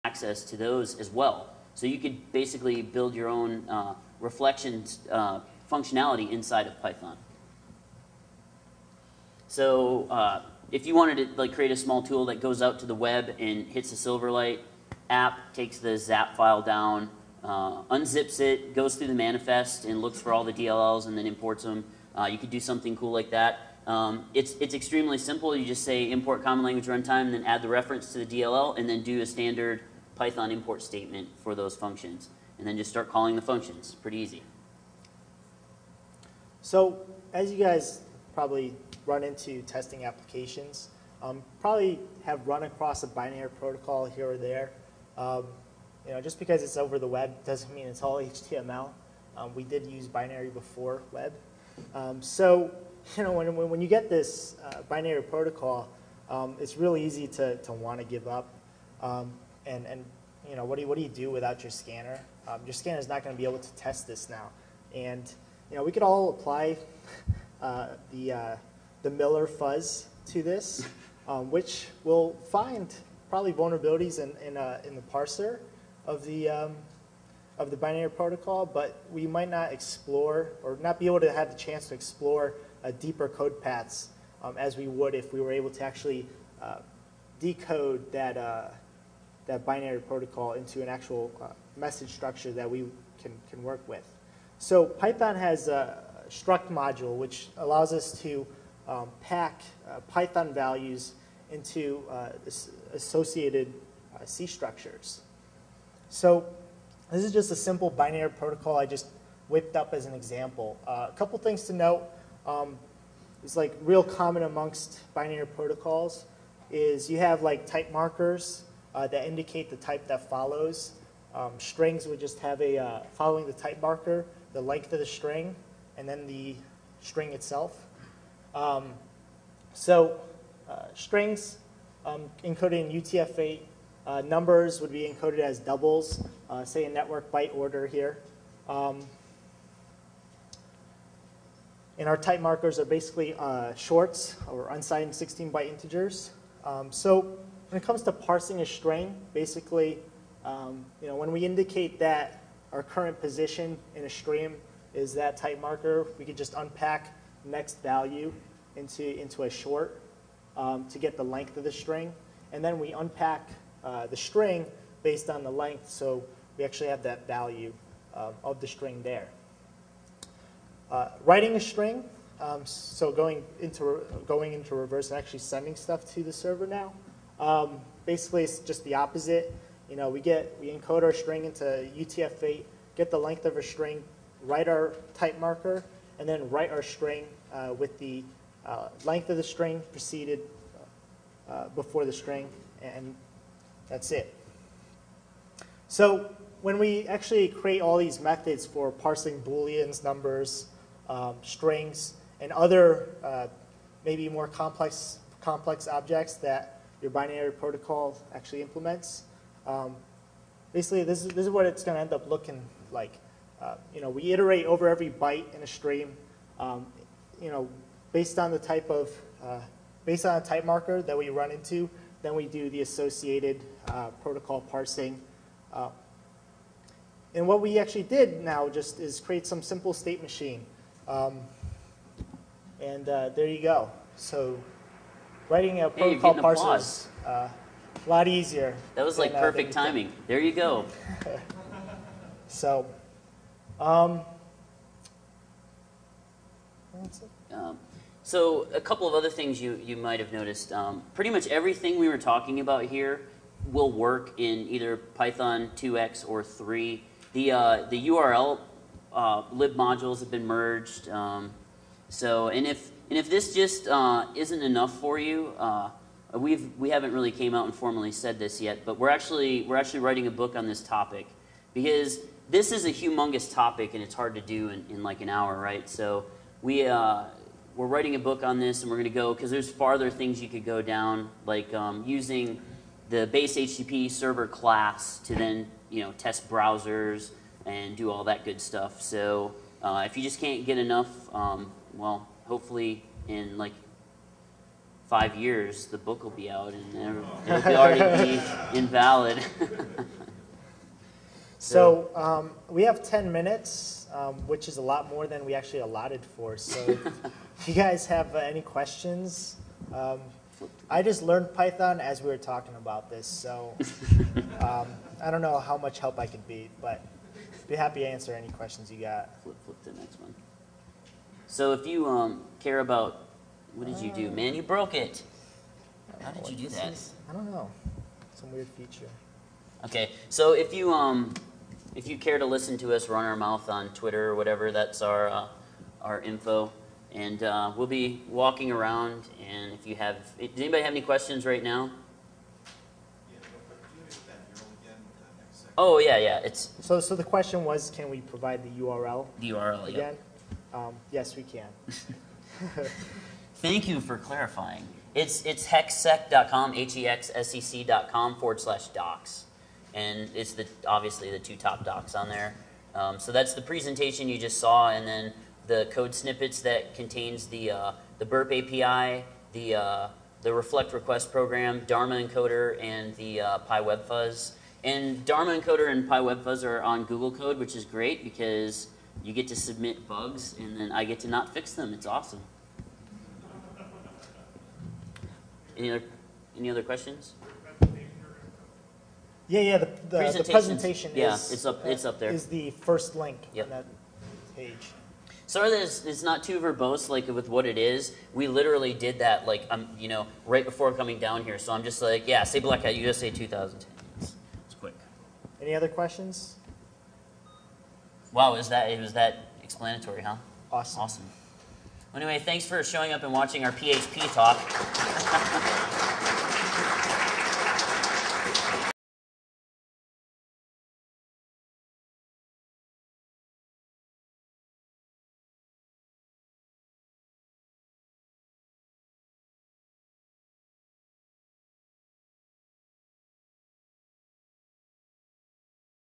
access to those as well. So you could basically build your own reflection functionality inside of Python. So if you wanted to create a small tool that goes out to the web and hits the Silverlight app, takes the zap file down, unzips it, goes through the manifest and looks for all the DLLs and then imports them, you could do something cool like that. It's extremely simple. You just say import common language runtime and then add the reference to the DLL and then do a standard Python import statement for those functions. And then just start calling the functions. Pretty easy. So as you guys probably run into testing applications, probably have run across a binary protocol here or there. Just because it's over the web doesn't mean it's all HTML. We did use binary before web. So when you get this binary protocol, it's really easy to want to give up. And what do you do without your scanner? Your scanner is not going to be able to test this now. And we could all apply the Miller fuzz to this, which will find probably vulnerabilities in the parser of the binary protocol, but we might not explore or not be able to have the chance to explore deeper code paths as we would if we were able to actually decode that binary protocol into an actual message structure that we can work with. So Python has a Struct module, which allows us to pack Python values into associated C structures. So this is just a simple binary protocol I just whipped up as an example. A couple things to note. It's real common amongst binary protocols is you have type markers that indicate the type that follows. Strings would just have a following the type marker, the length of the string, and then the string itself. Strings encoded in UTF-8. Numbers would be encoded as doubles, say in network byte order here. And our type markers are basically shorts or unsigned 16-byte integers. So when it comes to parsing a string, basically, when we indicate that our current position in a stream is that type marker, we could just unpack the next value into a short to get the length of the string. And then we unpack the string based on the length, so we actually have that value of the string there. Writing a string, so going into reverse and actually sending stuff to the server now. Basically, it's just the opposite. We encode our string into UTF-8, get the length of our string, write our type marker, and then write our string with the length of the string preceded before the string, and that's it. So when we actually create all these methods for parsing booleans, numbers, strings, and other maybe more complex objects that your binary protocol actually implements, basically this is what it's going to end up looking like. We iterate over every byte in a stream, based on the type of based on a type marker that we run into. Then we do the associated protocol parsing. And what we actually did now just is create some simple state machine. And there you go. So writing a protocol parser is a lot easier. That was like perfect timing. There you go. So, so a couple of other things you might have noticed. Pretty much everything we were talking about here will work in either Python 2x or 3. The URL lib modules have been merged. And if this just isn't enough for you, we haven't really came out and formally said this yet, but we're actually writing a book on this topic because this is a humongous topic and it's hard to do in like an hour, right? So we're writing a book on this, and we're going to go, because there's farther things you could go down, like using the base HTTP server class to then test browsers and do all that good stuff. So if you just can't get enough, well, hopefully in like 5 years, the book will be out and it'll already be invalid. So we have 10 minutes, which is a lot more than we actually allotted for. So if you guys have any questions, I just learned Python as we were talking about this. So I don't know how much help I could be, but be happy to answer any questions you got. Flip to the next one. So if you care about, what did you do? Man, you broke it. How did you do that? I don't know. Some weird feature. Okay, so if you care to listen to us run our mouth on Twitter or whatever, that's our info, and we'll be walking around. And if you have, does anybody have any questions right now? Oh yeah, it's. So the question was, can we provide the URL? The URL again? Yep. Yes, we can. Thank you for clarifying. It's hexsec.com, hexsec.com/docs. And it's obviously the 2 top docs on there. So that's the presentation you just saw, and then the code snippets that contains the burp API, the reflect request program, Dharma encoder, and the PyWebFuzz. And Dharma encoder and PyWebFuzz are on Google Code, which is great because you get to submit bugs, and then I get to not fix them. It's awesome. Any other questions? Yeah. The presentation it's up there. Is the first link Yep. on that page. Sorry that it's not too verbose like with what it is. We literally did that like right before coming down here. So I'm just like, yeah, say Black Hat USA 2010. It's quick. Any other questions? Wow, it was that explanatory, huh? Awesome. Awesome. Anyway, thanks for showing up and watching our PHP talk.